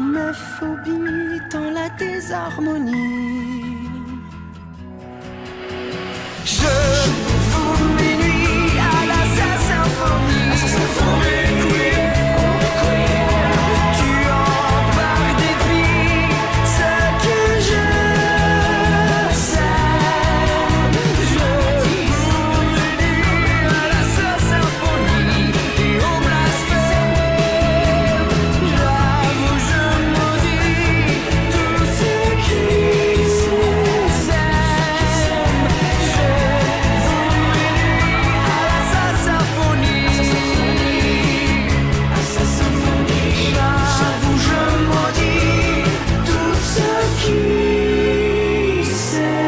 tous mes phobies dans la désharmonie. Je vous minuit à la symphonie. Tu embarques des vies, ce que je sème. Je vous minuit à la symphonie et au blasphème. J'avoue, je maudis tout ce qui s'aime. Je vous minuit à la symphonie. J'avoue, je maudis tout ce qui s'aime.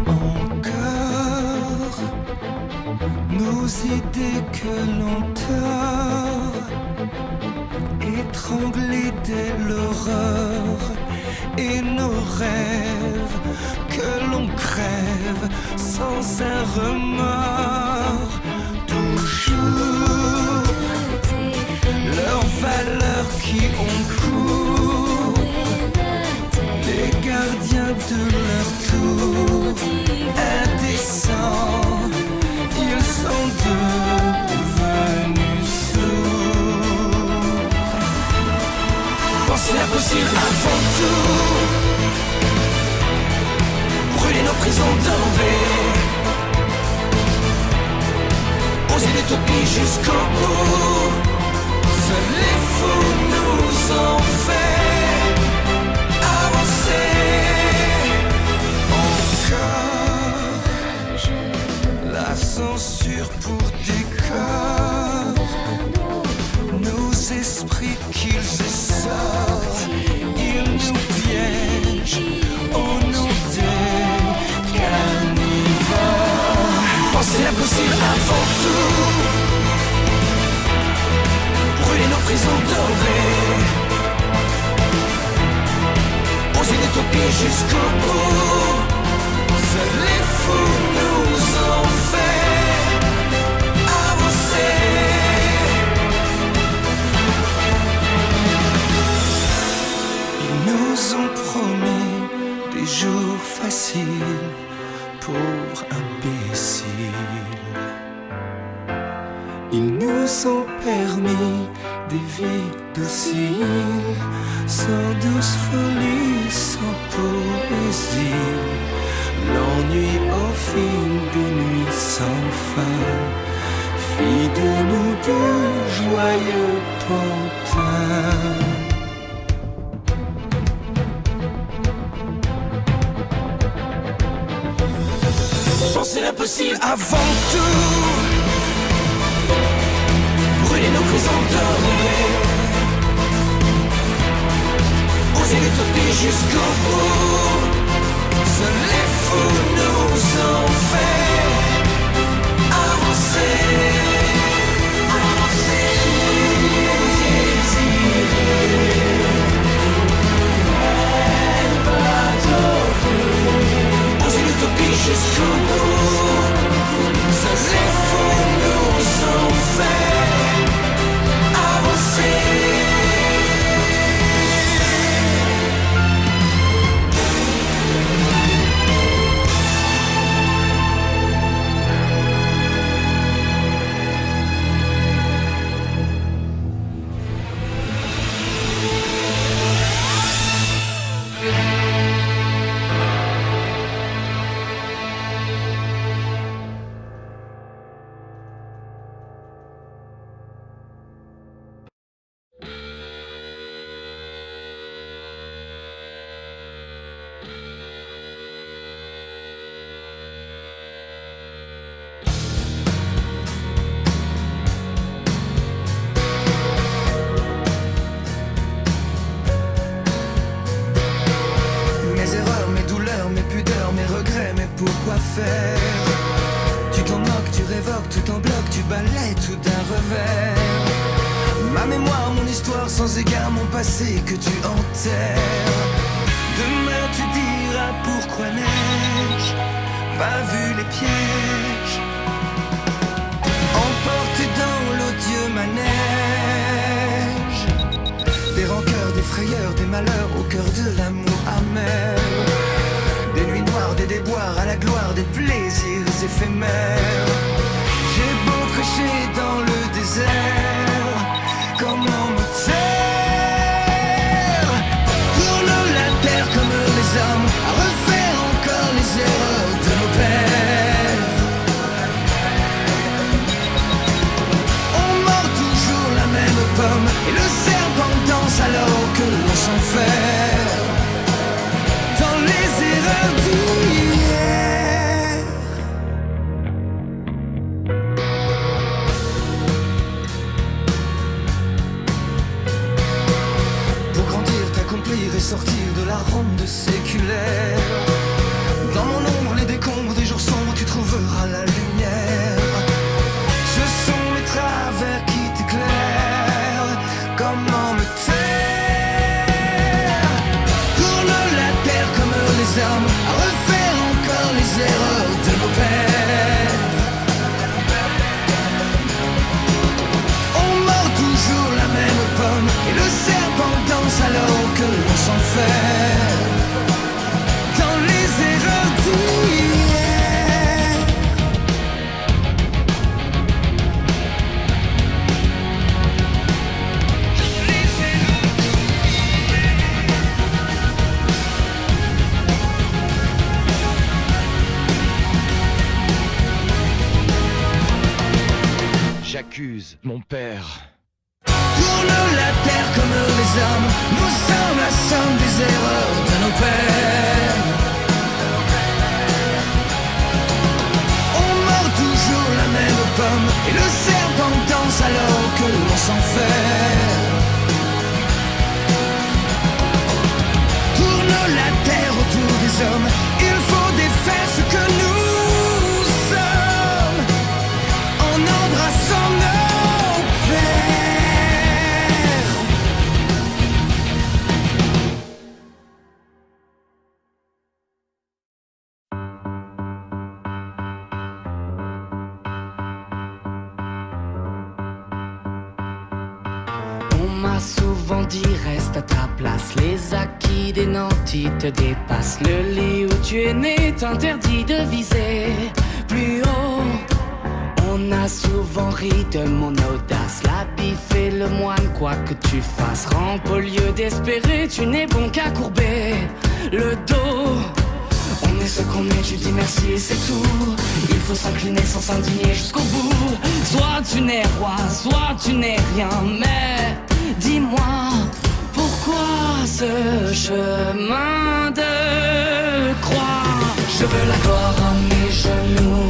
Encore nos idées que l'on tord, étranglés dès l'aurore, et nos rêves que l'on crève sans un remords. Toujours leurs valeurs qui ont cours, les gardiens de leur tour, indécents, ils sont devenus sourds. Penser l'impossible avant tout, brûler nos prisons dorées, oser l'utopie jusqu'au bout. Seuls les fous nous ont fait avancer. Encore la censure pour décor, nos esprits qu'ils essortent, ils nous piègent au nom des carnivores. Penser l'impossible avant tout, brûler nos prisons dorées, oser l'utopie jusqu'au bout. Seuls les fous nous ont fait avancer. Ils nous ont promis des jours faciles, pauvres imbéciles. Ils nous ont permis des vies dociles, sans douce folie, sans poésie. L'ennui au fil des nuits sans fin fit de nous deux joyeux pantins. Penser l'impossible avant tout, brûler nos prisons dorées, oser l'utopie jusqu'au bout. Seuls les fous nous ont fait avancer. Oser l'utopie jusqu'au bout. Seuls les fous nous ont fait avancer. Pourquoi faire? Tu t'en moques, tu révoques, tout en bloc, tu balayes tout d'un revers. Ma mémoire, mon histoire sans égard, mon passé que tu enterres. Demain tu dis pas vu les pièges. Emporté dans l'odieux manège, des rancœurs, des frayeurs, des malheurs au cœur de l'amour amer. Des nuits noires, des déboires à la gloire des plaisirs éphémères. J'ai beau prêcher dans le désert, comment me taire? Tourne la terre comme les hommes, à refaire encore les erreurs de nos pères. On mord toujours la même pomme, et le serpent danse alors que l'on s'enferme dans les erreurs d'hier. Pour grandir, t'accomplir et sortir de la ronde séculaire, dans mon ombre, les décombres des jours sombres, tu trouveras la lumière. Ce sont les travers qui t'éclairent. Comment me taire? Tourne la terre comme les hommes, à refaire encore les erreurs de nos pères. On mord toujours la même pomme, et le serpent danse alors que l'on s'enferme dans les erreurs d'hier. J'accuse mon père. Tourne la terre comme les hommes, nous sommes la somme des erreurs de nos pères. On mord toujours la même pomme, et le serpent danse alors que l'on s'enferme. Tourne la terre autour des hommes, il faut défaire ce que nous sommes, en embrassant nos pères. On m'a souvent dit reste à ta place, les acquis des nantis te dépassent. Le lit où tu es né t'interdit de viser plus haut. On a souvent ri de mon audace, l'habit fait le moine quoi que tu fasses. Rampe au lieu d'espérer, tu n'es bon qu'à courber le dos. On est ce qu'on est, tu dis merci et c'est tout. Il faut s'incliner sans s'indigner jusqu'au bout. Soit tu n'es roi, soit tu n'es rien. Mais dis-moi, pourquoi ce chemin de croix? Je veux la gloire à mes genoux,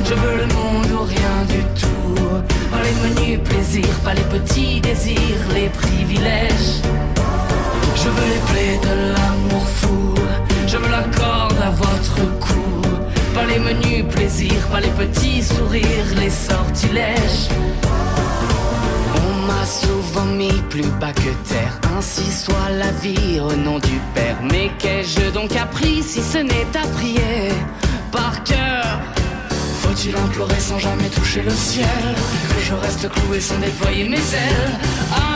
je veux le monde ou rien du tout. Pas les menus plaisirs, pas les petits désirs, les privilèges. Je veux les plaies de l'amour fou, je veux la corde à votre cou. Pas les menus plaisirs, pas les petits sourires, les sortilèges. On m'a souvent mis plus bas que terre, ainsi soit la vie au nom du Père. Mais qu'ai-je donc appris si ce n'est à prier par cœur? Faut-il implorer sans jamais toucher le ciel, que je reste cloué sans déployer mes ailes?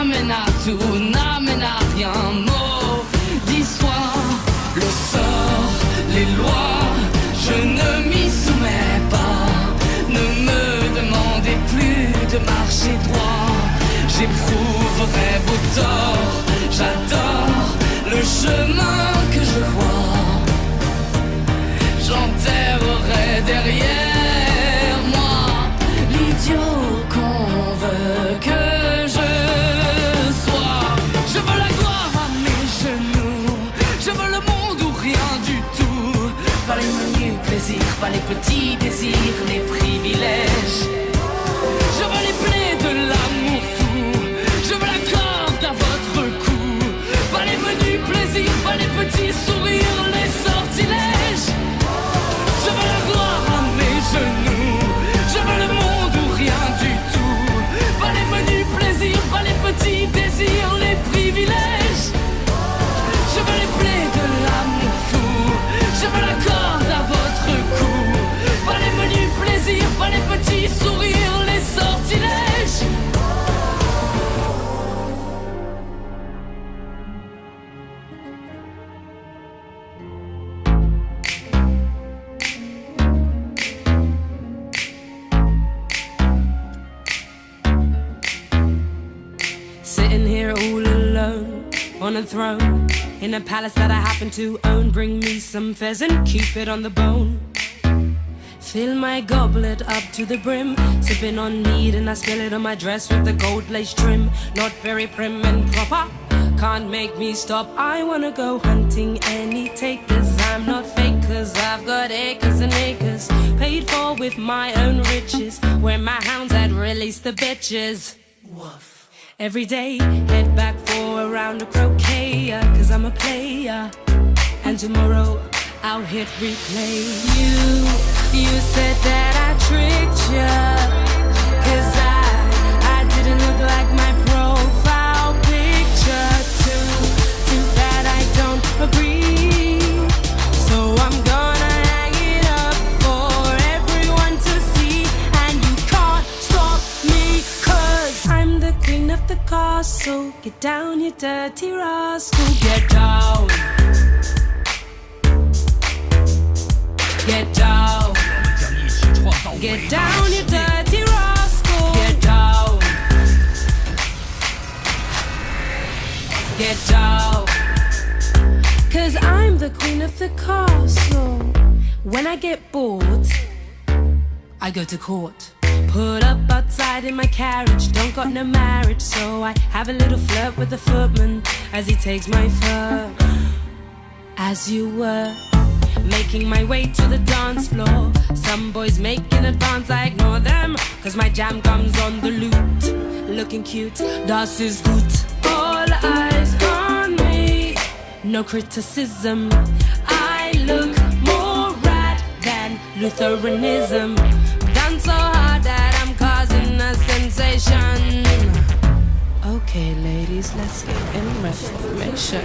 Amène à tout, n'amène à rien, maudit soit le sort, les lois, je ne m'y soumets pas. Ne me demandez plus de marcher droit, j'éprouverai vos torts, j'adore le chemin que je vois. J'enterrerai derrière moi l'idiot qu'on veut que je sois. Je veux la gloire à mes genoux, je veux le monde ou rien du tout. Pas les menus plaisirs, pas les petits désirs, les privilèges. Je veux les plaies de l'amour fou, je veux la corde à votre cou. Pas les menus plaisirs, pas les petits sourires, les sortilèges. Je veux la gloire à mes genoux, je veux le monde ou rien du tout. Pas les menus plaisirs, pas les petits désirs, les privilèges. Je veux les plaies de l'amour fou, je veux la corde à votre cou. on a throne in a palace that I happen to own. Bring me some pheasant, keep it on the bone. Fill my goblet up to the brim, sipping on mead and I spill it on my dress with the gold lace trim. Not very prim and proper, can't make me stop. I wanna go hunting any takers. I'm not fake cause I've got acres and acres, paid for with my own riches. Where my hounds had released the bitches. Woof. Every day, head back for a round of croquet, cause I'm a player. And tomorrow, I'll hit replay. You said that I tricked ya, cause I didn't look like my profile picture. Too bad I don't agree. So I'm gonna hang it up for everyone to see. And you can't stop me, cause I'm the queen of the castle. Get down, you dirty rascal. Get down. Get down. Get down, you dirty rascal. Get down. Get down. Cause I'm the queen of the castle. When I get bored, I go to court. Put up outside in my carriage. Don't got no marriage, so I have a little flirt with the footman as he takes my fur. As you were making my way to the dance floor, some boys making advance, I ignore them, cause my jam comes on the loot. Looking cute, das ist gut. All eyes on me, no criticism. I look more rad than Lutheranism. Done so hard that I'm causing a sensation. Okay, ladies, let's get in reformation.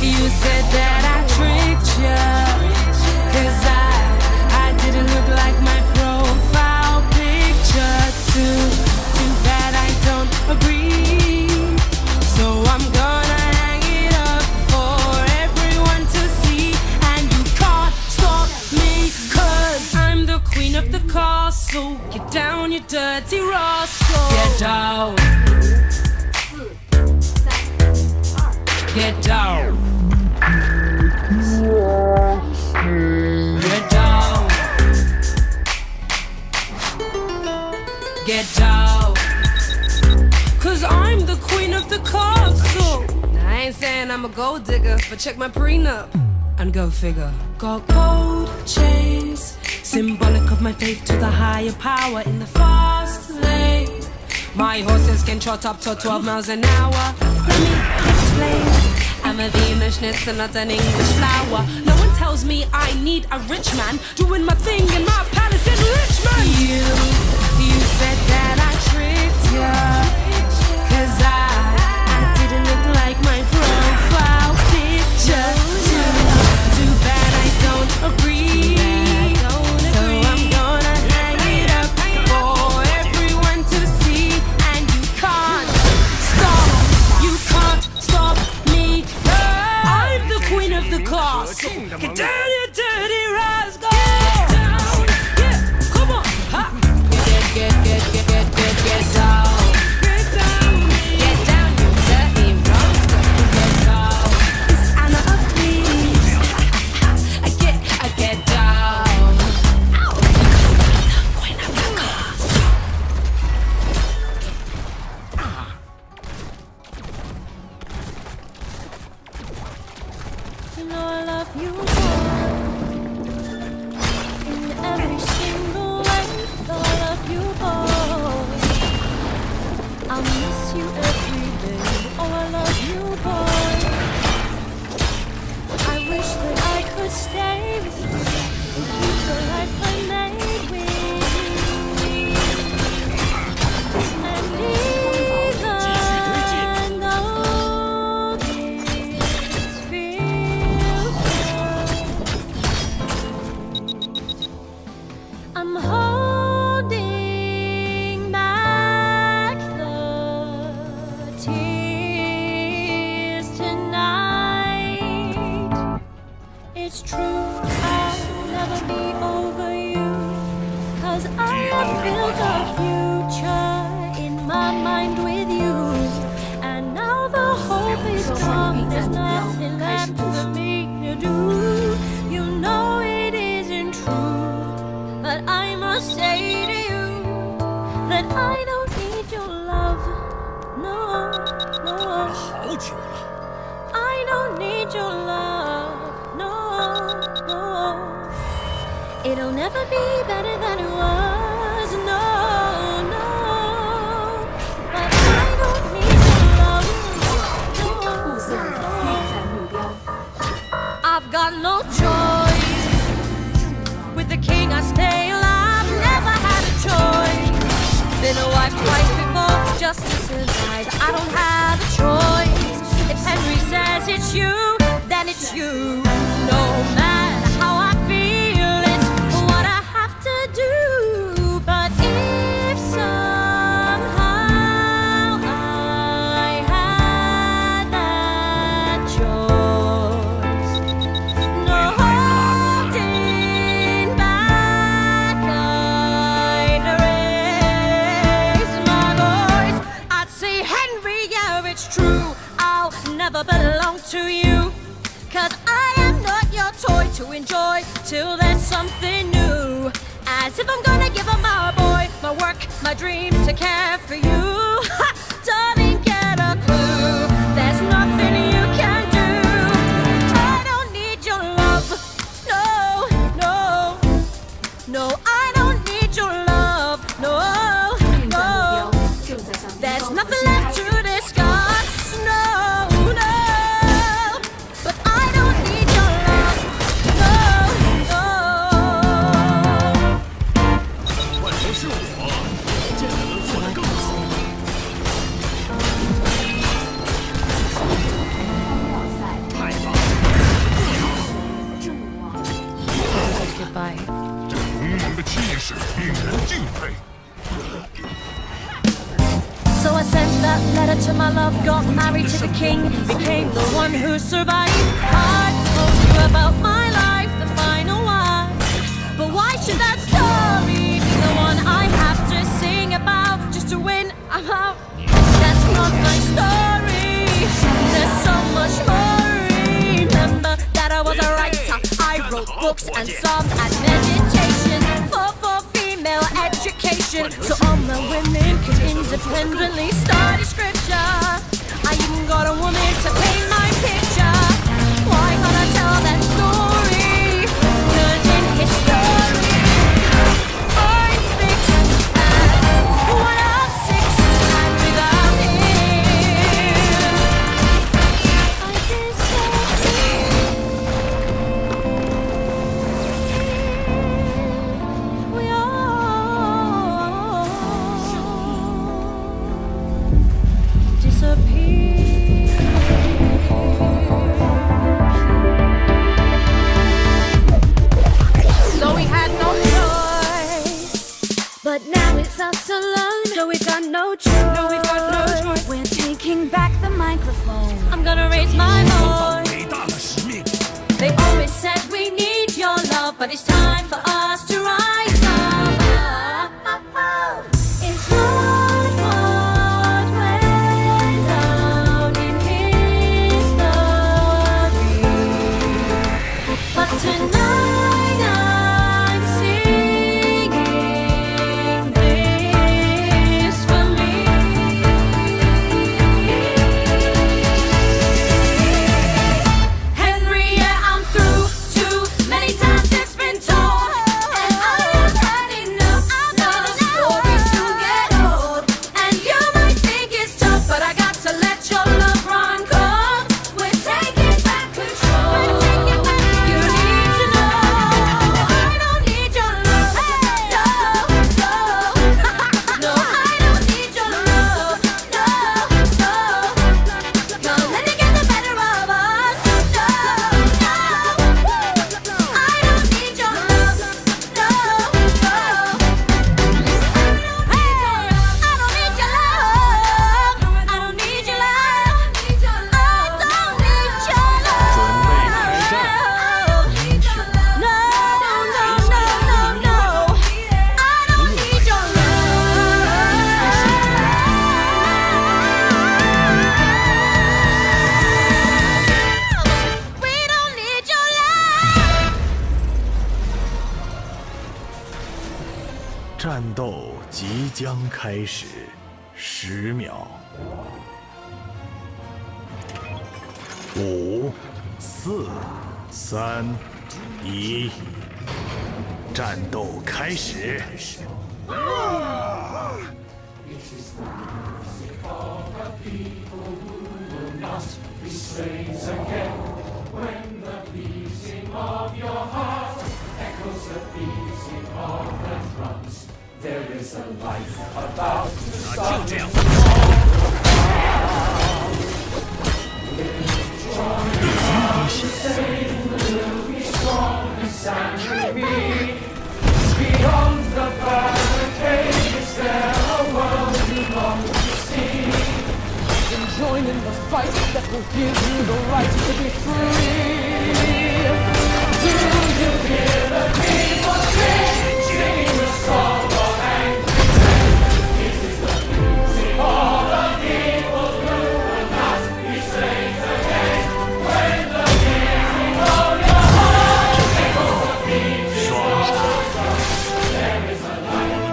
You said that I tricked ya, cause I didn't look like my profile picture. Too bad I don't agree. So I'm gonna hang it up for everyone to see. And you can't stop me, cause I'm the queen of the castle. Get down, you dirty rascal. Get down. Get down. Get down. Get down. Cause I'm the queen of the castle. Now I ain't saying I'm a gold digger, but check my prenup and go figure. Got gold chains, symbolic of my faith to the higher power in the fast lane. My horses can trot up to 12 miles an hour. Let me explain. I'm a Venus schnitzel, not an English flower. No one tells me I need a rich man doing my thing in my palace in Richmond. You said that I tricked ya, cause I didn't look like my profile picture. Too bad I don't agree. So I'm gonna hang it up for everyone to see. And you can't stop me. I'm the queen of the castle. Get down, you dirty rascal. Get down, yeah, come on, ha. Get down. Get down, you dirty rascal. Get down. It's Anna of Thieves. I get down. Queen of the castle. You know I love you more in every single way. Though I love you more, I'll miss you every day. Oh, I love you more. I wish that I could stay with you and keep the life I made with you. And even though this feels I'm holding back the tears tonight. It's true, I'll never be over you, 'cause I have built a future in my mind with you. And now the nothing left for me to do. You know it isn't true, but I must say to you that I don't need your love. No, no. 好久了。 I don't need your love. No, no. It'll never be better than it was. No, no. But I don't need your love. No, I've got no choice. With the king I stay alive. Never had a choice. Been a wife twice before just to survive. I don't have a choice. If Henry says it's you, then it's you. No matter how I feel, it's what I have to do. But if somehow I had that choice, no holding back, I'd raise my voice. I'd say, Henry, yeah, it's true. I'll never belong to you, 'cause I am not your toy to enjoy till there's something new. As if I'm gonna give up my boy, my work, my dreams to care for you. Ha! Darling, get a clue. There's nothing you can do. I don't need your love. No, no, no, I don't need your love. No, no. There's nothing left to discuss. No, no. But I don't need your love. No, no. 换成是我，这可能做得更好。太棒了！ Goodbye. 这勇猛的气势令人敬佩。 So I sent that letter to my love, got married to the king, became the one who survived. I told you about my life, the final one. But why should that story be the one I have to sing about just to win? I'm out. That's not my story. There's so much more. Remember that I was a writer. I wrote books and songs and meditation for female education, so all the women can independently study scripture. I even got a woman to paint my picture. Why can't I tell that story? 'Cause in history I'm fixed as one of six, and without him I disappear. We all disappear. So we had no choice, but now it's us alone. So we've got no choice. No, we've got no choice. We're taking back the microphone. I'm gonna raise my 伟 voice. 大的使命。 They always said we need your love, but it's time for us to rise up. It's not what went down in history, but tonight I'm singing this for me. Henry, yeah, I'm through. Too many times it's been told. 战斗即将开始，10秒。5、4、3、1，战斗开始。就这样。Join in the fight that will give you the right to be free. Do you hear the people sing? Sing the song of anguish. This is the music of the people who will not be slaves again. When the beating of your heart echoes the beating of the drum, there is a light around the sun.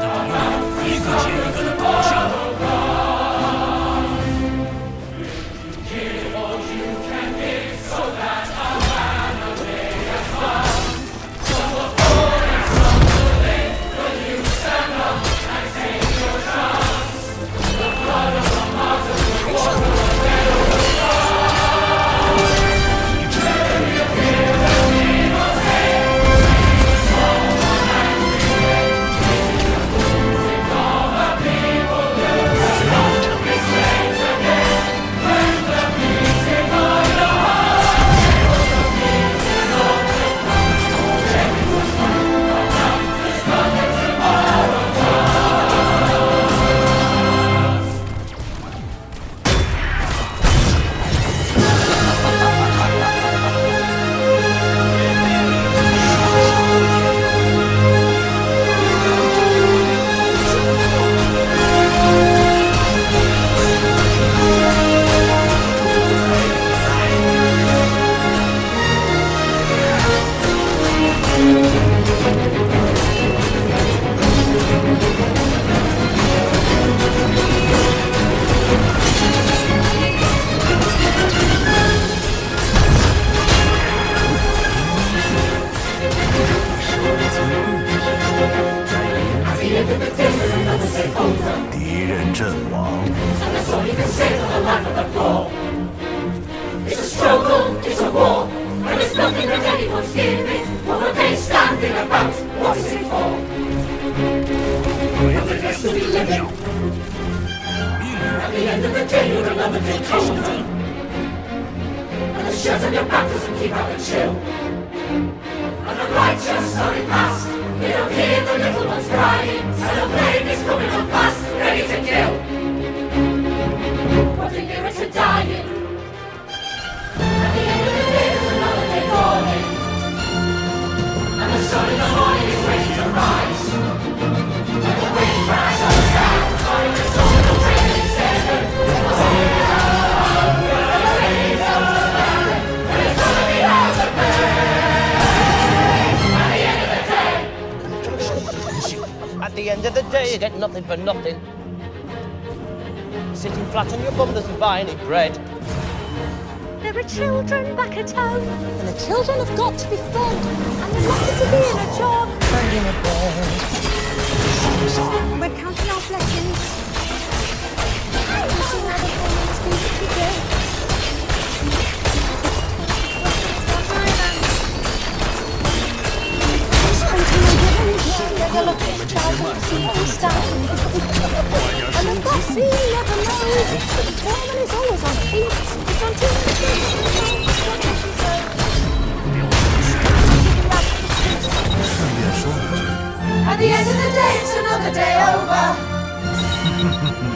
It's a struggle, it's a war, and it's nothing that anyone's giving. What are they standing about? What is it for? Nothing else to be living. At the end of the day, you're another vacation. And the shirt on your back doesn't keep out the chill. And the lights just hurry past. You don't hear the little ones crying, and the plane is coming on fast, ready to kill. What a year it's a dying. At the end of the day, there's another day dawning. And the sun in the morning is ready to rise. And the wind crash on the sky, and the sun will take it in seven. And the rain comes down, and it's gonna be hell to pay. At the end of the day. At the end of the day, you get nothing for nothing. Sitting flat on your bum doesn't buy any bread. There are children back at home, and the children have got to be fed, and they're lucky to be in a job and in a bed. We're counting our blessings. Wishing all the payments we could get. The look is driving, always starting. And the boss, he never knows. The foreman is always on feet. It's on At the end of the day, it's another day over.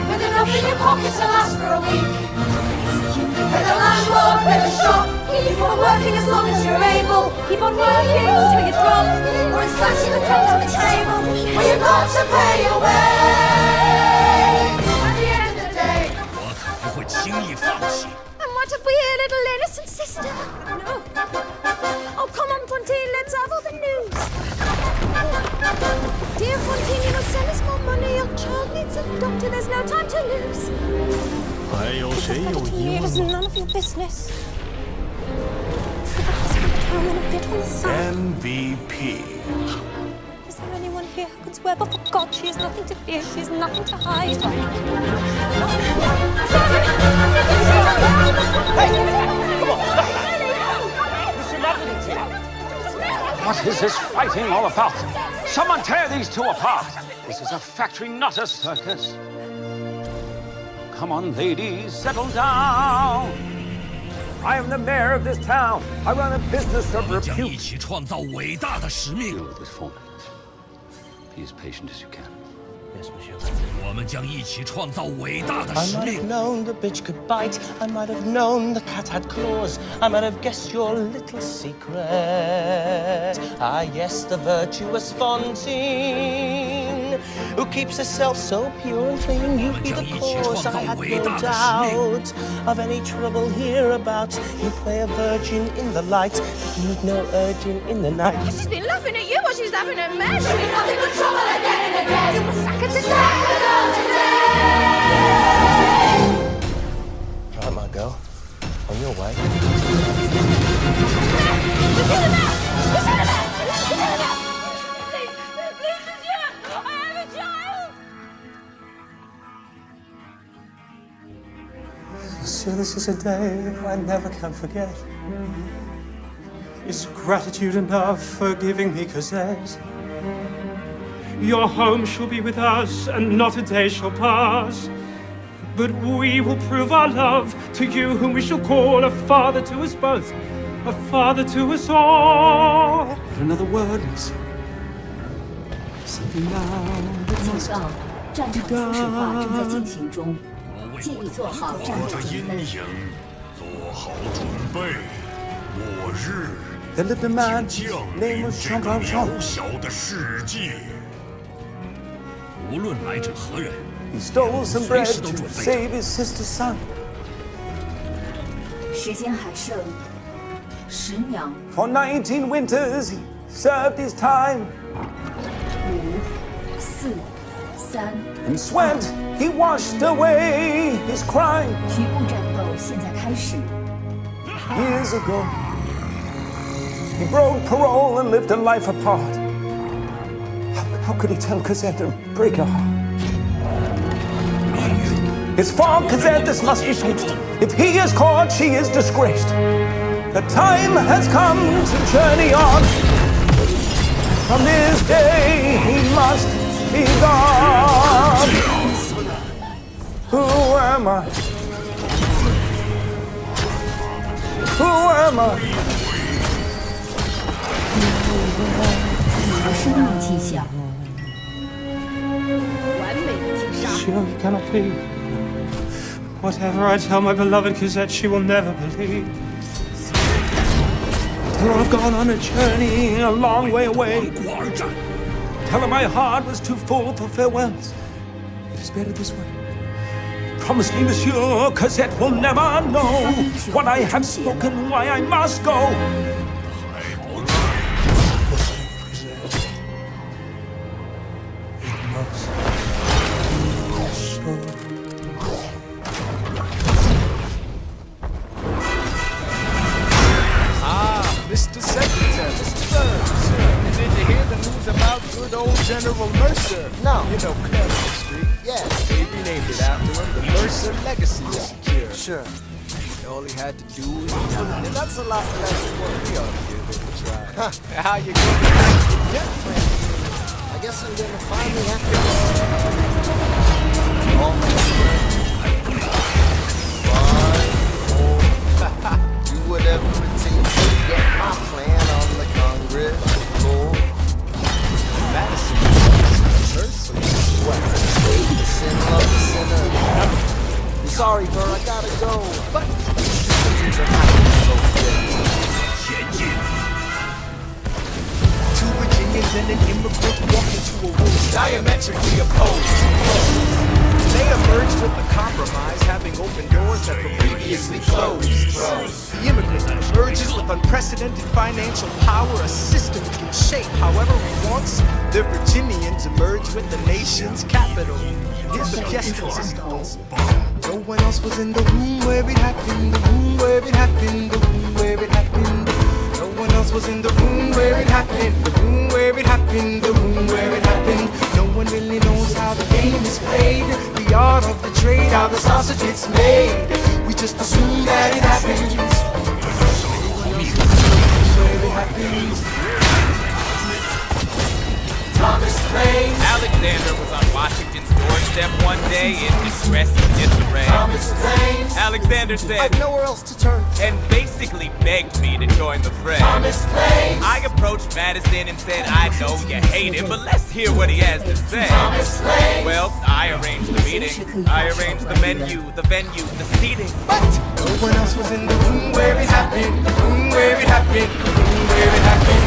With enough in your pocket to last for a week. With a landlord, with a shop. Keep on working as long as you're able. Keep on working until you drop. Or it's flashing the coat on the table. Well, you've got to pay your way. At the end of the day. 我可不会轻易放弃。 And what if we hear little innocent sister? No. Oh, come on, Fontaine, let's have all the news. Dear Fontaine, you must send us 还有谁有疑 It 问 is 吗 none of your business. For the husband at home and a bit on the side. MVP. Is there anyone here who could swear? But for God, she has nothing to fear. She has nothing to hide. What is this fighting all about? Someone tear these two apart. This is a factory, not a circus. Come on, ladies, settle down. I am the mayor of this town. I run a business of 我们将一 repute. 起创造伟大的使命。 Deal with this foreman. Be as patient as you can. Yes, monsieur. 我们将一起创造伟大的 I 使 might have 命。 known the bitch could bite. I might have known the cat had claws. I might have guessed your little secret. Ah, yes, the virtuous Fontaine, who keeps herself so pure and clean. You be the cause. I had no doubt of any trouble hereabout. You play a virgin in the light, need no urging in the night. She's been laughing at you while she's having a mess. She'll be nothing but trouble again and again. You must sack her today. Right, my girl, on your way. Monsieur, this is a day I never can forget. Is gratitude enough for giving me Cosette? Your home shall be with us, and not a day shall pass. But we will prove our love to you, whom we shall call a father to us both, a father to us all. But another word, miss. Something now that 警 must 告：战场初始化正在进行中，建议做好战斗准备。做好准备，末日 There lived a man, 将 his name 临 was 这 Jean 个 Valjean. 渺小的世界。无论来者何人， He stole some bread 随时都 to 准备。 save his sister's son. 时间还剩10秒。 For 19 winters, he served his time. 5、4、3。 In sweat, he washed away his crime. 局部战斗现在开始。 Years ago, he broke parole and lived a life apart. How could he tell Cosette and break her heart? It's for Cosette this must be fixed. If he is caught, she is disgraced. The time has come to journey on. From this day he must be gone. Who am I? Who am I? 无生命迹象。完美的击杀。 Sure, you cannot be. Whatever I tell my beloved Cosette, she will never believe. Tell her I've gone on a journey a long way away. 国而战， Tell her my heart was too full for farewells. It is better this way. Promise me, monsieur, Cosette will never know what I have spoken, why I must go. Mr. Secretary. Sir, did you hear the news about good old General Mercer? No. You know Claremont Street? Yes. They renamed it after him. The Mercer Legacy is secure. Sure. All he had to do was die. And that's a lot less than what we ought to give it a try. Huh. How you going to get plan? I guess I'm gonna finally have to all my do whatever it takes to get my plan on the Congress floor. Madison Mercer. What? The sin of the sinner. I'm sorry, Bert, I gotta go. But things are happening so quick. 前进。 Two Virginians and an immigrant walk into a room diametrically opposed. They emerged with a compromise, having opened doors that were previously closed. The immigrant emerges with unprecedented financial power, a system he can shape however he wants. The Virginians emerge with the nation's capital. Here's the pièce consistance. No one else was in the room where it happened, the room where it happened, the room where it happened. No one else was in the room where it happened, the room where it happened, the room where it happened. No one really knows how the game is played, the art of the trade, how the sausage gets made. We just assume that it happens. Where it happens. Thomas Lane. Alexander was on Washington's doorstep one day in distress and disarray. Thomas Lane. Alexander said, I've nowhere else to turn. And basically begged me to join the fray. Thomas Lane. I approached Madison and said, I know you hate him, but let's hear what he has to say. Thomas Lane. Well, I arranged the meeting. I arranged the menu, the venue, the seating. But no one else was in the room where it happened, the room where it happened, the room where it happened.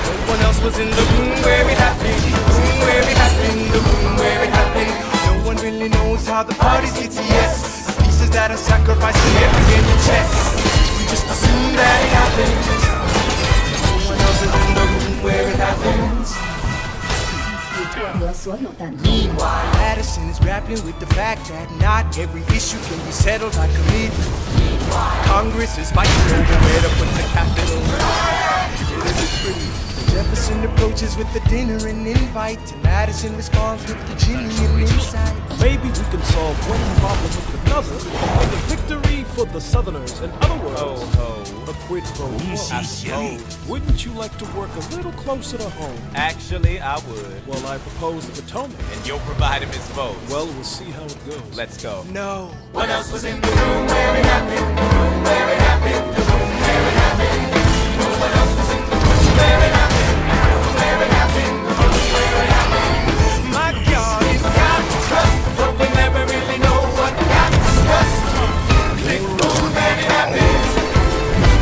No one else was in the room where it happened, the room where it happened, the room where it happened. No one really knows how the parties get to yes. The pieces that are sacrificed in every game of chess. We just assume that it happens. No one else is in the room where it happens. Meanwhile, Madison is grappling with the fact that not every issue can be settled by committee. Congress is fighting over where to put the capital. Jefferson approaches with the dinner and invite, and Madison responds with the genuine insight. Maybe we can solve one problem with another, and a victory for the Southerners. In other words, a quid pro quo. Wouldn't you like to work a little closer to home? Actually, I would. Well, I propose the Potomac. And you'll provide him his vote. Well, we'll see how it goes. Let's go. No. What else was in the room where it happened? The room where it happened. The room where it happened. No one else was in the room where it happened. The room where it happened. The room where it happened. My God, it's got trust, but we never really know what got discussed. The room where it happened.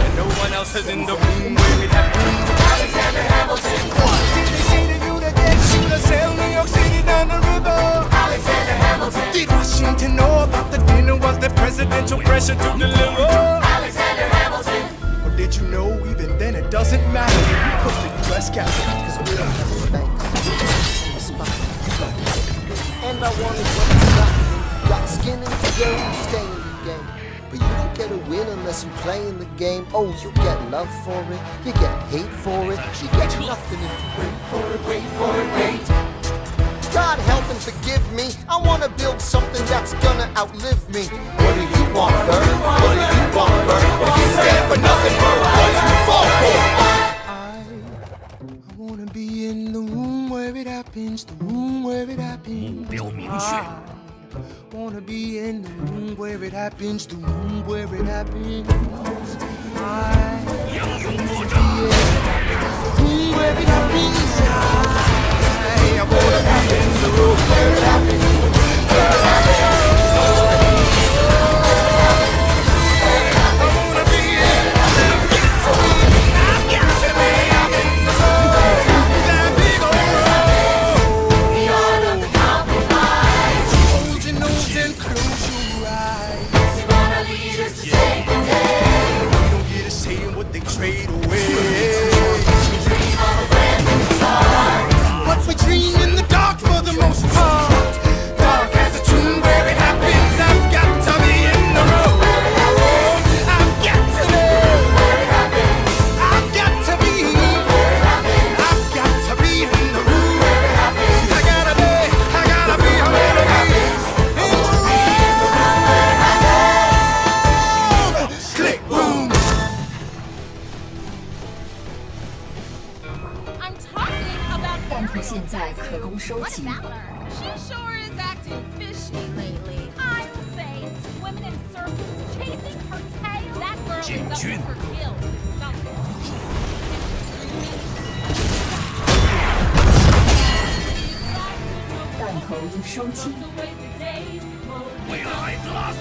And no one else is in the room where it happened. Alexander Hamilton. Did they say to you that they shoot or sail New York City down the river? Alexander Hamilton. Did Washington know about the dinner? Was there presidential pressure to deliver? Alexander Hamilton. Or did you know even then it doesn't matter? You put the U.S. capital, cause we don't have a bank. And I wanted what you got. You got skin in the game, you stay in the game. But you don't get a win unless you play in the game. Oh, you get love for it, you get hate for it, you get nothing if you wait for it, wait for it, wait. God help and forgive me. I wanna build something that's gonna outlive me. What do you want, Bert? What do you want, Bert? If you stand for nothing, Bert, what do you fall for? I wanna be in the room where it happens, the room where it happens. I wanna be in the room where it happens, the room where it happens. I wanna be in the room where it happens. I wanna be in the room where it happens. Trade away. But we dream in the dark for the most part. Dark as a tomb where it happens. I've got to be in the room. I've got to be. I've got to be. I've got to be in the room. I gotta be. I gotta be. I gotta be in the room. Click, boom. I'm talking about 弹幕现在可供收集。 She sure is acting fishy lately. I will say, swimming in circles, chasing her tail. That girl is up to her gills in something. 弹头已收集。为了孩子拉死。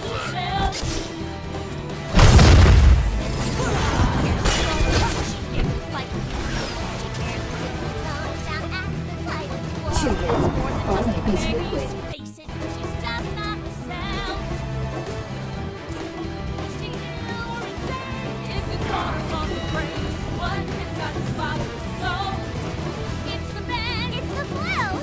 确认堡垒被摧毁。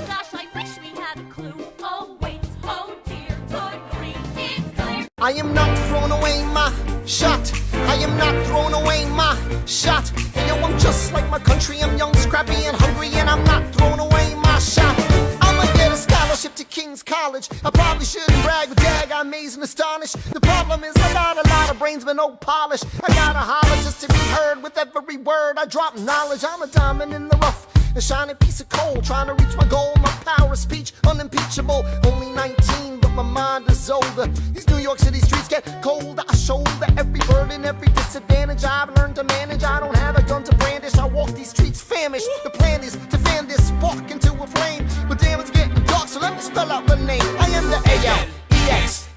Gosh, I wish we had a clue. Oh wait, oh dear, good grief, it's clear. I am not throwing away my shot. I am not throwing away my shot. Hey, yo, I'm just like my country. I'm young, scrappy, and hungry, and I'm not throwing away my shot. I'ma get a scholarship to King's College. I probably shouldn't brag, but dag, I'm amazed and astonished. The problem is I got a lot of brains, but no polish. I gotta holler just to be heard with every word I drop knowledge. I'm a diamond in the rough, a shining piece of coal, trying to reach my goal. My power of speech, unimpeachable. Only 19, but my mind is older. These New York City streets get colder. I shoulder every burden, every disadvantage I've learned to manage. I don't have a gun to brandish. I walk these streets famished. The plan is to fan this spark into a flame. But damn, it's getting dark, so let me spell out the name. I am the A-L-E-X-A-N-D-E-R.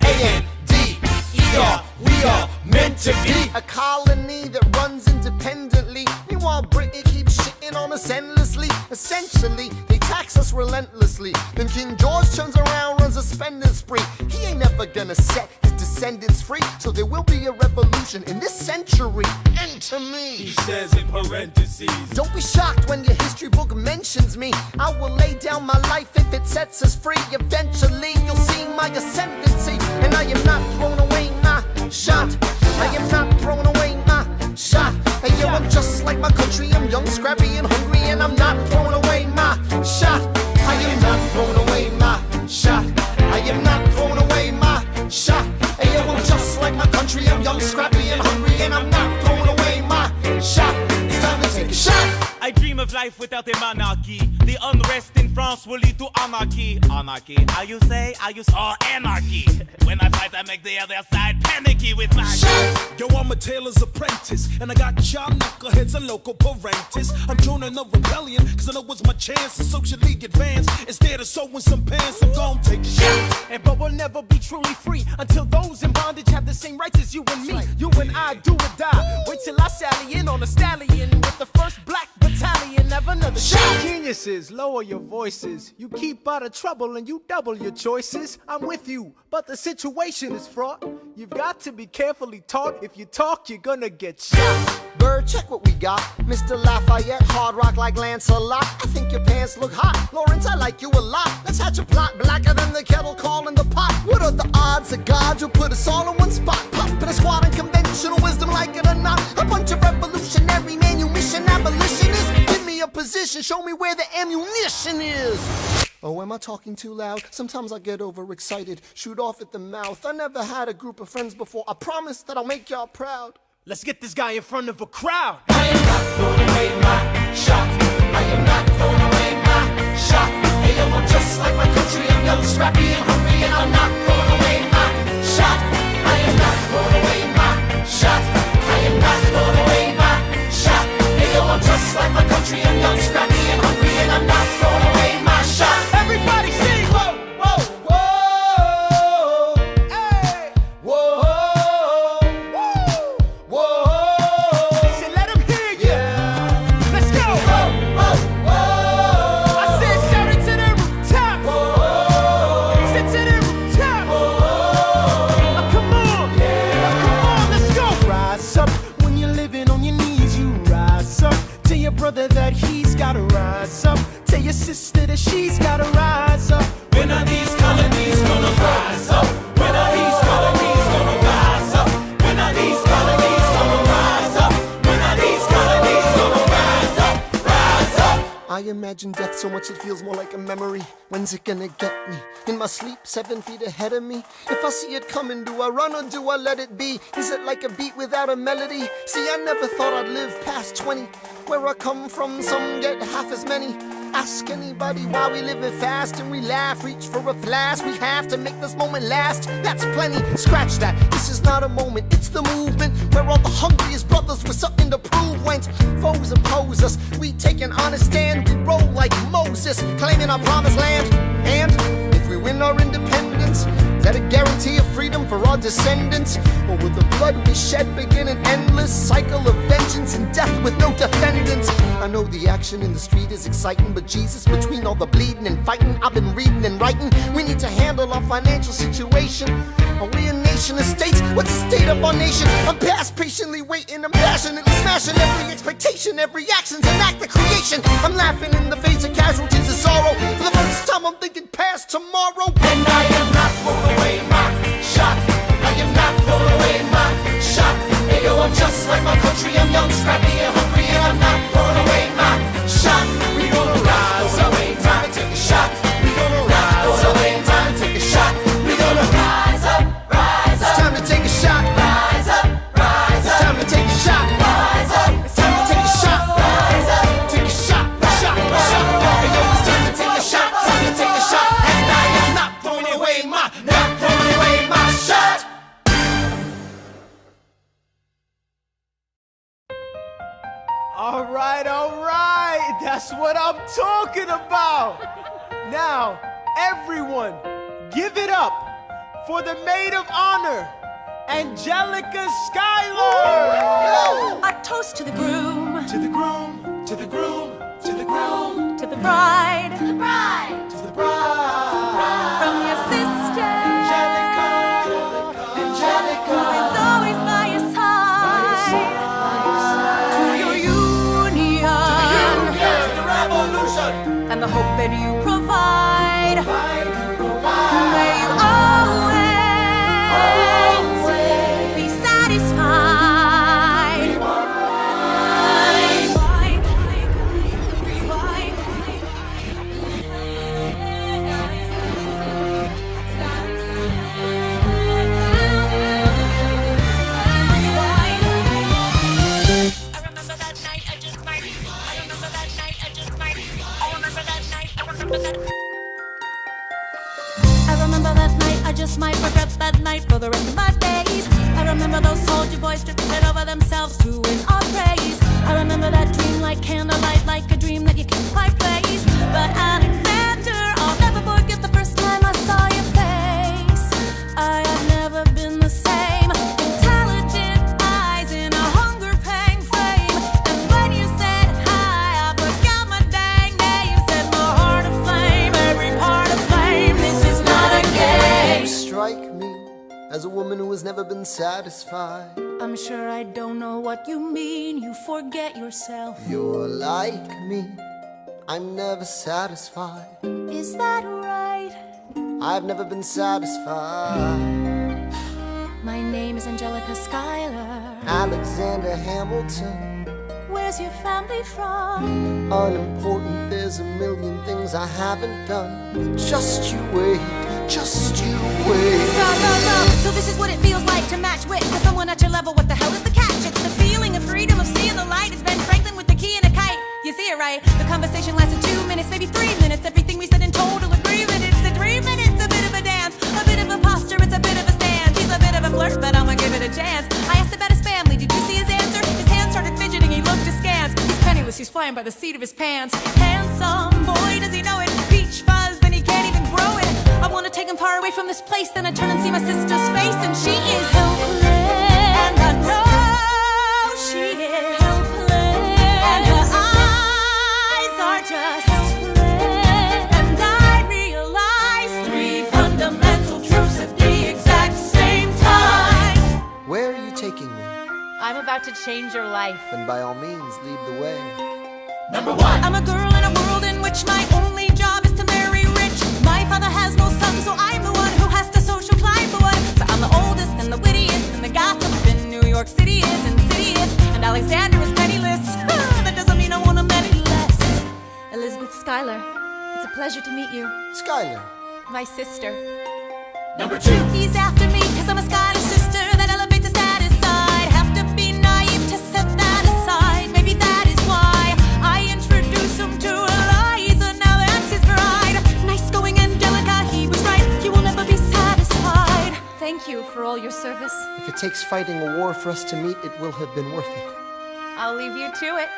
We are meant to be a colony that runs independently. Meanwhile, Britain keeps shitting on us endlessly. Essentially, they tax us relentlessly. Then King George turns around, runs a spending spree. He ain't never gonna set his descendants free. So there will be a revolution in this century. Enter me, he says in parentheses. Don't be shocked when your history book mentions me. I will lay down my life if it sets us free. Eventually, you'll see my ascendancy. And I am not throwing away my shot. I am not throwing away my shot. Hey, yo, I'm just like my country. I'm young, scrappy, and hungry, and I'm not throwing away my shot. I am not throwing away my shot. I am not throwing away my shot. Hey, yo, I'm just like my country. I'm young, scrappy, and hungry, and I'm not throwing away my shot. It's time to take a shot. I dream of life without a monarchy. The unrest in France will lead to anarchy. Anarchy, how you say? Oh, anarchy. When I fight, I make the other side panicky with my shot. Yo, I'm a tailor's apprentice, and I got y'all knuckleheads and local parentis. I'm joining a rebellion, cause I know it's my chance to socially advance. Instead of sewing some pants, I'm gon' take a shot. And but we'll never be truly free until those in bondage have the same rights as you and me. You and I do or die. Wait till I sally in on a stallion with the first black battalion. Have another shot. Geniuses, lower your voices. You keep out of trouble and you double your choices. I'm with you, but the situation is fraught. You've got to be carefully taught. If you talk, you're gonna get shot. Bird, check what we got. Mr. Lafayette, hard rock like Lancelot. I think your pants look hot. Lawrence, I like you a lot. Let's hatch a plot blacker than the kettle calling the pot. What are the odds of God will put us all in one spot? Pop in a squad and conventional wisdom, like it or not. A bunch of revolutionary manumission abolitionists. Give me a position, show me where the ammunition is. Oh, am I talking too loud? Sometimes I get overexcited, shoot off at the mouth. I never had a group of friends before. I promise that I'll make y'all proud. Let's get this guy in front of a crowd. I am not throwing away my shot. I am not throwing away my shot. Hey, yo, I'm just like my country. I'm young, scrappy, and hungry, and I'm not throwing away my shot. I am not throwing away my shot. I am not throwing away my shot. Hey, yo, I'm just like my country. I'm young, scrappy, and hungry, and I'm not throwing away my shot. Everybody sing. Whoa, whoa, whoa. Hey, whoa. Brother that he's gotta rise up. Tell your sister that she's gotta rise up. When are these colonies gonna rise up? When are these colonies gonna rise up? When are these colonies gonna rise up? When are these colonies gonna rise up? Rise up! I imagine death so much it feels more like a memory. When's it gonna get me? In my sleep, 7 feet ahead of me. If I see it coming, do I run or do I let it be? Is it like a beat without a melody? See, I never thought I'd live past 20. Where I come from, some get half as many. Ask anybody why we living fast and we laugh. Reach for a flash, we have to make this moment last. That's plenty, scratch that. This is not a moment, it's the movement. Where all the hungriest brothers with something to prove. When foes oppose us, we take an honest stand. We roll like Moses, claiming our promised land. And if we win our independence, is that a guarantee of freedom for our descendants? Or will the blood we shed begin an endless cycle of vengeance and death with no defendants? I know the action in the street is exciting, but Jesus, between all the bleeding and fighting I've been reading and writing, we need to handle our financial situation. Are we a nation of states? What's the state of our nation? I'm past patiently waiting, I'm passionately smashing every expectation, every action's an act of creation. I'm laughing in the face of casualties of sorrow. For the first time I'm thinking past tomorrow. And I am not throwing away my shot. I am not I'm just like my country, I'm young, scrappy and hungry, and I'm not throwing away my shot. We gonna rise up, time to take a shot. We gonna rise up, time to take a shot. We gonna rise up, rise up. It's time to take a shot. Rise up, rise up. It's time to take a shot. Rise up. It's time to take a shot. Rise up. Take a shot, shot, shot. Hey, yo, it's time to take a shot. Time to take a shot. And I am not throwing away my shot. All right, that's what I'm talking about. Now, everyone, give it up for the maid of honor, Angelica Schuyler. A toast to the groom. To the groom, to the groom, to the groom. To the bride. To the bride. To the bride. From your sister. Angelica, Angelica. Who is always by your side. To your union. To the revolution. And the hope that you provide. May you always be satisfied. I remember that night, I just might regret that night for the rest of my days. I remember those soldier boys tripping over themselves to win our praise. I remember that dream like candlelight, like a dream that you can't quite place. But Alexander, I'll never forget the first time I saw your face. I have never been the same. Intelligent eyes in a hunger pang frame. And when you said hi, I forgot my dang name. Set my heart aflame, every part aflame. This is not a game. You strike me as a woman who has never been satisfied. I'm sure I don't know what you mean. You forget yourself. You're like me, I'm never satisfied. Is that right? I've never been satisfied. My name is Angelica Schuyler. Alexander Hamilton. Where's your family from? Unimportant, there's a million things I haven't done. Just you wait, just you wait. So this is what it feels like to match wits with someone at your level. What the hell is the catch? It's the feeling of freedom, of seeing the light. It's Ben Franklin with the key and a kite. You see it right? The conversation lasted 2 minutes, maybe 3 minutes. Everything we said in total agreement. It's a 3 minutes, a bit of a dance, a bit of a posture, it's a bit of a stance. He's a bit of a flirt, but I'ma give it a chance. I asked about his family, did you see his answer? His hands started fidgeting, he looked askance. He's penniless, he's flying by the seat of his pants. Handsome boy, does he know it? Peach fuzz, then he can't even grow it. I wanna take him far away from this place. Then I turn and see my sister's face, and she is helpless. And I know she is helpless. And her eyes are just helpless. And I realize 3 fundamental truths at the exact same time. Where are you taking me? I'm about to change your life. Then by all means, lead the way. Number 1. I'm a girl in a world in which my only job is to marry rich. My father has no son, so I'm the one who has to social climb for one. So I'm the oldest and the wittiest, and the gossip in New York City is insidious. And Alexander is penniless. That doesn't mean I want him any less. Elizabeth Schuyler, it's a pleasure to meet you. Schuyler. My sister. Number 2. He's after me, cause I'm a Schuyler sister. That elevates his status side. Have to be naive to set that aside. Maybe that is why I introduce him to Eliza. Now that's his bride. Nice going, Angelica, he was right. You will never be satisfied. Thank you for all your service. If it takes fighting a war for us to meet, it will have been worth it. I'll leave you to it.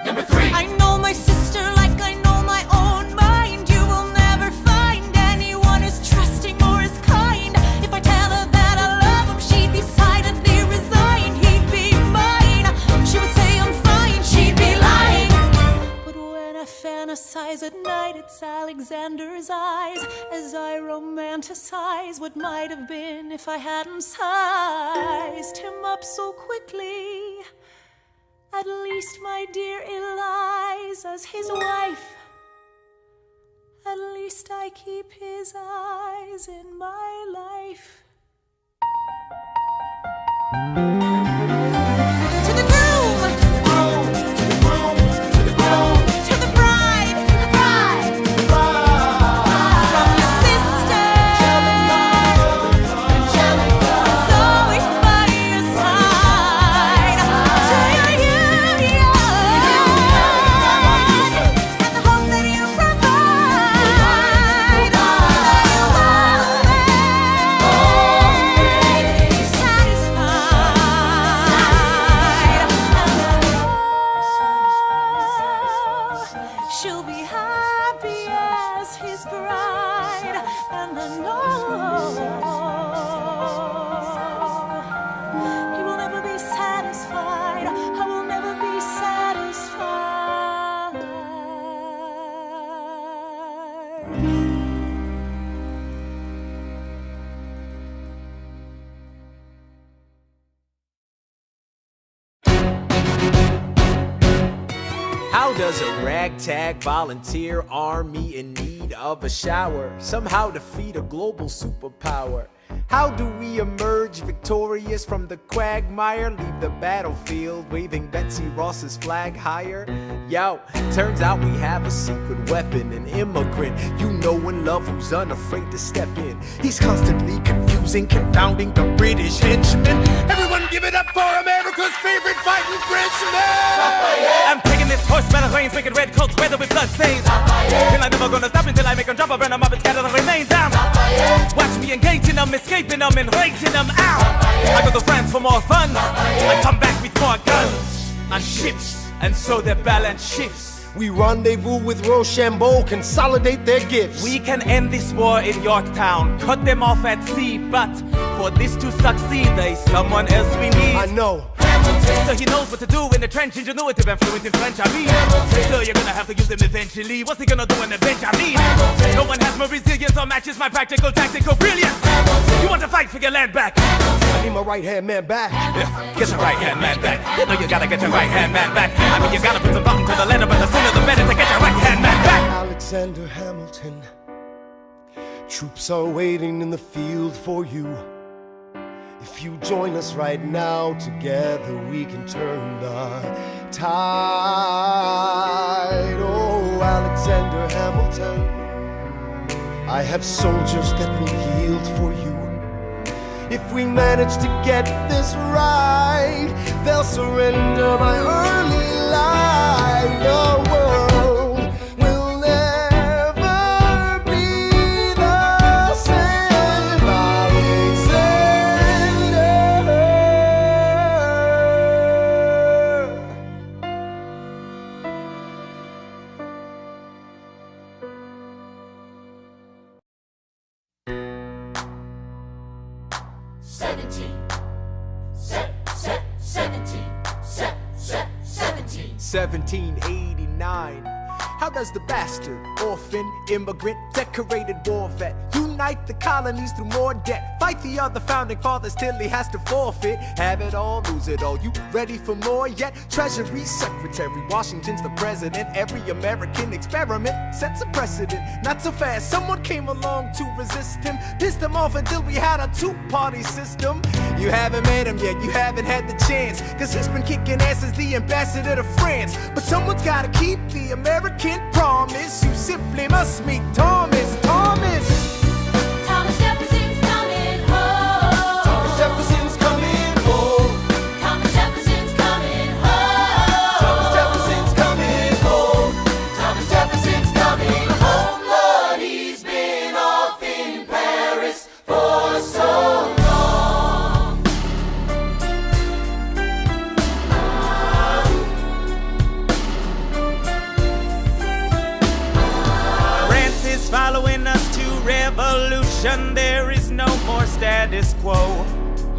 Number 3. I know my sister like I know my own mind. You will never find anyone as trusting or as kind. If I tell her that I love him, she'd be silently resigned. He'd be mine. She would say I'm fine. She'd be lying. But when I fantasize at night, it's Alexander's eyes as I romanticize what might have been if I hadn't sized him up so quickly. At least, my dear Eliza's his wife. At least I keep his eyes in my life. How does a ragtag volunteer army in need of a shower somehow defeat a global superpower? How do we emerge victorious from the quagmire? Leave the battlefield waving Betsy Ross's flag higher? Yo, turns out we have a secret weapon, an immigrant you know and love who's unafraid to step in. He's constantly confusing, confounding the British henchmen. Everyone give it up for America's favorite fighting Frenchman! I'm taking this horse by the reins, making red coats weather with blood stains. Feel I'm never gonna stop until I make them drop, I burn them up and scatter the remains down. Watch me engaging them, escaping them, and raking them out. I go to France for more fun, I come back with more guns and ships, and so their balance shifts. We rendezvous with Rochambeau, consolidate their gifts. We can end this war in Yorktown, cut them off at sea, but for this to succeed, there's someone else we need. I know. So he knows what to do in the trench, ingenuitive and fluent in French, I mean. So you're gonna have to use him eventually. What's he gonna do in avenge, I mean? No one has more resilience or matches my practical tactical brilliance. You want to fight for your land back? I need my right-hand man back. Yeah, get your right-hand man back. You know you gotta get your right-hand man back. I mean, you gotta put some thought into the letter, but the sooner the better to get your right-hand man back. Alexander Hamilton, troops are waiting in the field for you. If you join us right now, together we can turn the tide. Oh, Alexander Hamilton, I have soldiers that will yield for you. If we manage to get this right, they'll surrender my early life. The world will never be the same. Alexander. 1789. How does the bastard, orphan, immigrant, decorated war vet unite the colonies through more debt? Fight the other founding fathers till he has to forfeit. Have it all, lose it all. You ready for more yet? Treasury Secretary, Washington's the president. Every American experiment sets a precedent. Not so fast, someone came along to resist him. Pissed him off until we had a two-party system. You haven't met him yet, you haven't had the chance, cause he's been kicking ass as the ambassador to France. But someone's gotta keep the American promise. You simply must meet Thomas. Thomas Jefferson's coming home. Thomas Jefferson's coming home. Thomas Jefferson's coming home. Thomas Jefferson's coming home. Thomas Jefferson's coming home. Lord, he's been off in Paris for so long. Following us to revolution, there is no more status quo.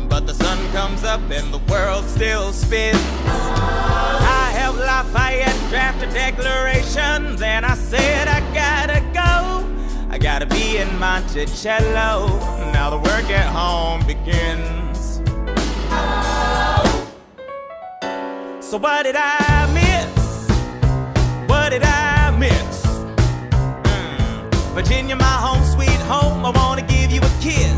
But the sun comes up and the world still spins. I helped Lafayette draft a declaration, then I said I gotta go. I gotta be in Monticello. Now the work at home begins. So what did I miss? What did I miss? Virginia, my home, sweet home, I wanna give you a kiss.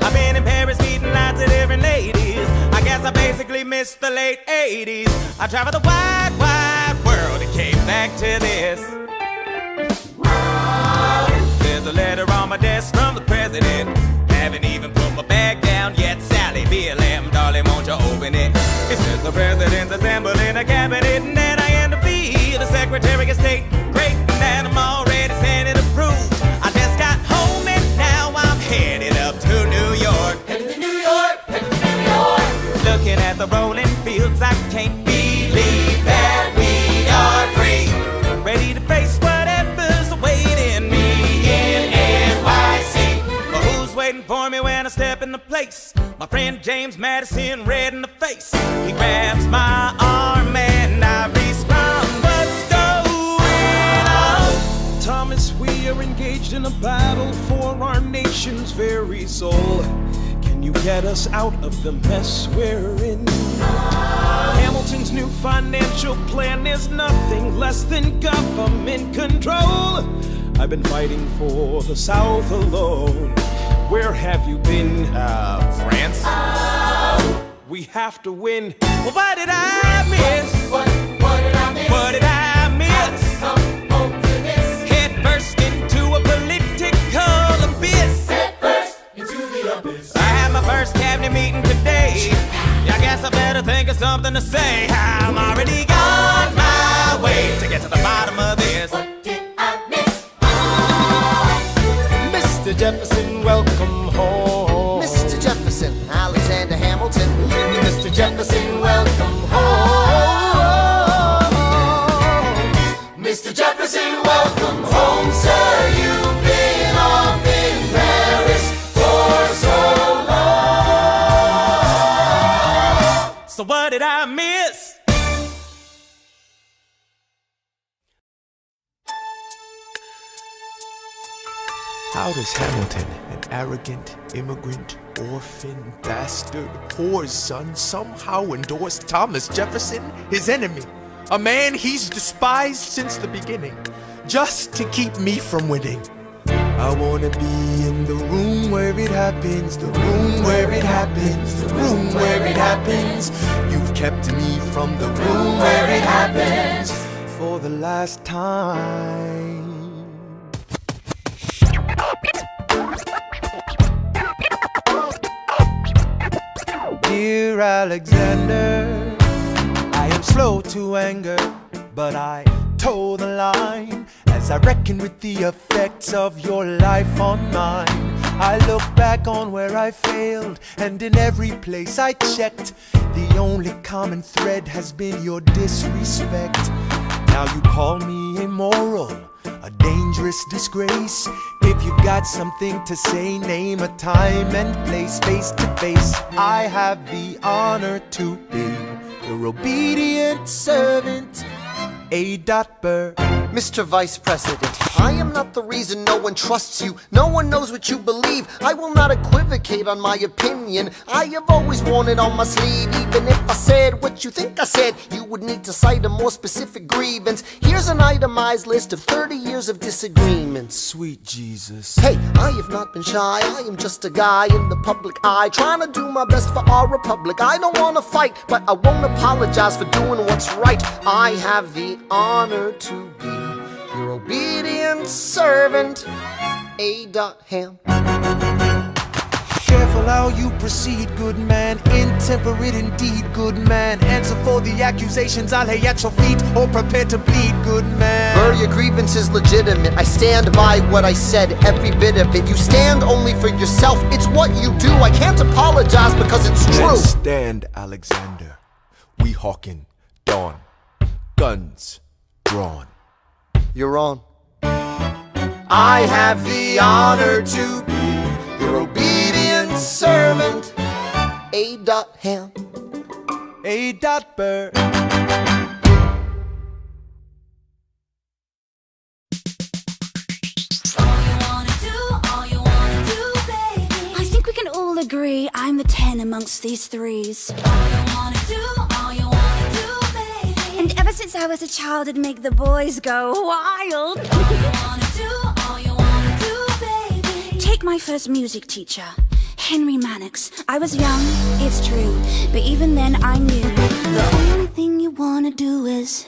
I've been in Paris meeting lots of different ladies. I guess I basically missed the late 80s. I traveled the wide, wide world and came back to this. There's a letter on my desk from the president. Haven't even put my bag down yet. Sally BLM, darling, won't you open it? It says the president's assembling a cabinet, and then I end up being the Secretary of State. Great, and I'm already sending approved. I just got home and now I'm headed up to New York. Headed to New York, headed to New York. Looking at the rolling fields, I can't believe that we are free. Ready to face whatever's awaiting me in NYC. But who's waiting for me when I step into place? My friend James Madison, red in the face. He grabs my arm and I respond, what's going on? Thomas, we are engaged in a battle for our nation's very soul. Can you you get us out of the mess we're in? Hamilton's new financial plan is nothing less than government control. I've been fighting for the South alone. Where have you been? France? We have to win. Well, what did I miss? What did I miss? What did I miss? Some hope to this. Head first into a political abyss. Head first into the abyss. I had my first cabinet meeting today. I guess I better think of something to say. I'm already on my way to get to the bottom of this. What did I miss? Mr. Jefferson, welcome home. Mr. Jefferson, Alexander Hamilton. Mr. Jefferson, welcome home. Mr. Jefferson, welcome home, sir. You've been off in Paris for so long. So what did I miss? How does Hamilton, an arrogant immigrant, orphan, bastard, poor son, somehow endorse Thomas Jefferson, his enemy? A man he's despised since the beginning, just to keep me from winning. I wanna be in the room where it happens, the room where it happens, the room where it happens. You've kept me from the room where it happens for the last time. Dear Alexander, I am slow to anger, but I toe the line as I reckon with the effects of your life on mine. I look back on where I failed, and in every place I checked, the only common thread has been your disrespect. Now you call me immoral, a dangerous disgrace. If you've got something to say, name a time and place. Face to face, I have the honor to be your obedient servant, A. Burr. Mr. Vice President, I am not the reason no one trusts you. No one knows what you believe. I will not equivocate on my opinion. I have always worn it on my sleeve. Even if I said what you think I said, you would need to cite a more specific grievance. Here's an itemized list of 30 years of disagreements. Sweet Jesus. Hey, I have not been shy. I am just a guy in the public eye, trying to do my best for our republic. I don't want to fight, but I won't apologize for doing what's right. I have the honor to be your obedient servant, A. Ham. Careful how you proceed, good man. Intemperate indeed, good man. Answer for the accusations I lay at your feet, or prepare to bleed, good man. Burr, your grievance is legitimate. I stand by what I said, every bit of it. You stand only for yourself. It's what you do. I can't apologize because it's true. Then stand, Alexander. We hawking dawn. Guns drawn. You're on. I have the honor to be your obedient servant, A. Ham. A. Burr. I think we can all agree I'm the 10 amongst these threes. And ever since I was a child, it'd make the boys go wild. Take my first music teacher, Henry Mannix. I was young, it's true, but even then I knew the only thing you wanna do is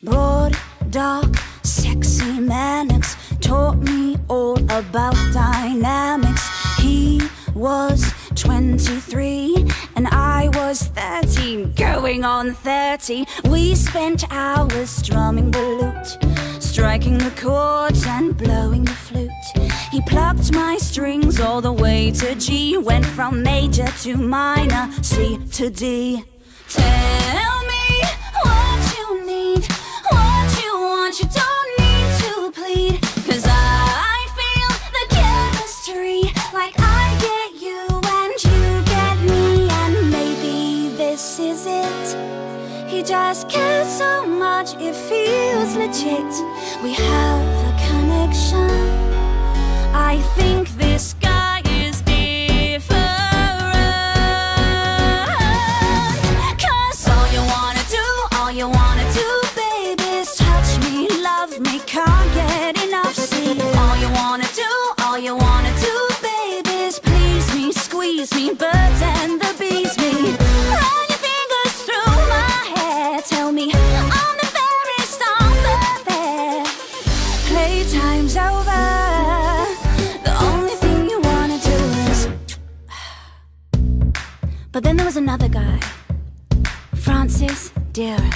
broad, dark, sexy Mannix taught me all about dynamics. He was 23 and I was 13, going on 30. We spent hours strumming the lute, striking the chords and blowing the flute. He plucked my strings all the way to G, went from major to minor, C to D. Tell me what you need, what you want, you don't need to plead, 'cause I feel the chemistry, like I get you and you get me, and maybe this is it. He just cares so much, it feels legit. We have a connection. I think this guy is different. But then there was another guy, Francis Deering.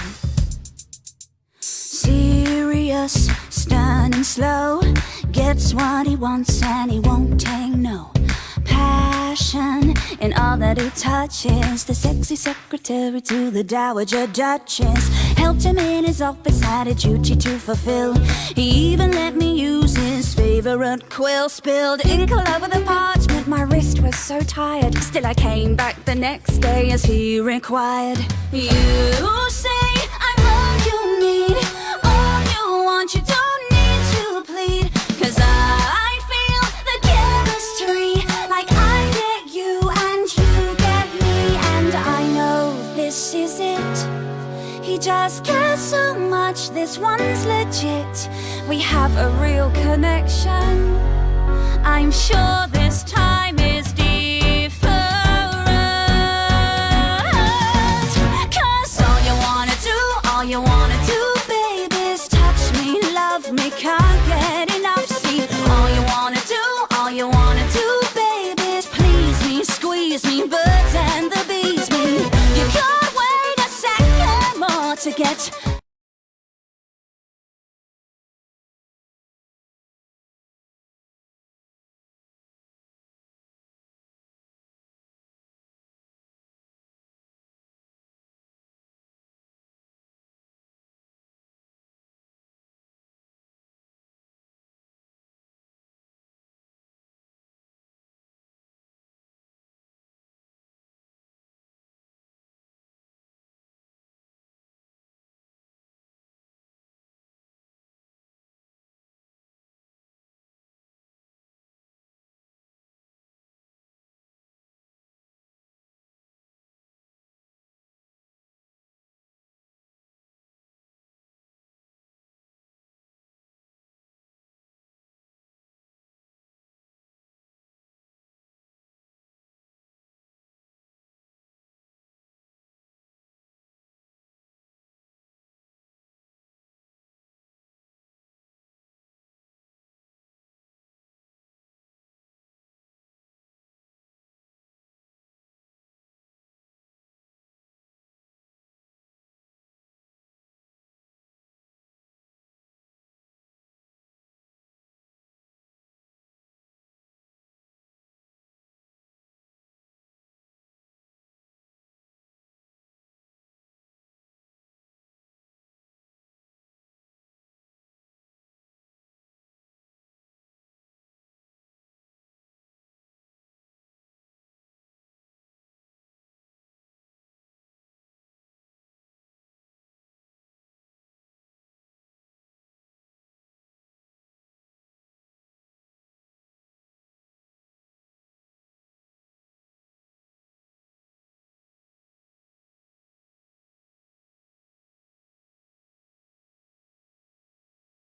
Serious, stern and slow, gets what he wants and he won't take no. Passion in all that he touches, the sexy secretary to the Dowager Duchess. Helped him in his office, had a duty to fulfill. He even let me use his favorite quill. Spilled ink all over the parchment, my wrist was so tired. Still I came back the next day as he required. You say I'm all you need, all you want, you don't need to plead. 'Cause I feel the chemistry, like I get you and you get me. And I know this is it. He just cares so much, this one's legit. We have a real connection. I'm sure this time is different. 'Cause all you wanna do, baby, is touch me, love me, can't get enough. See, all you wanna do, baby, is please me, squeeze me, birds and the bees me. You can't wait a second more to get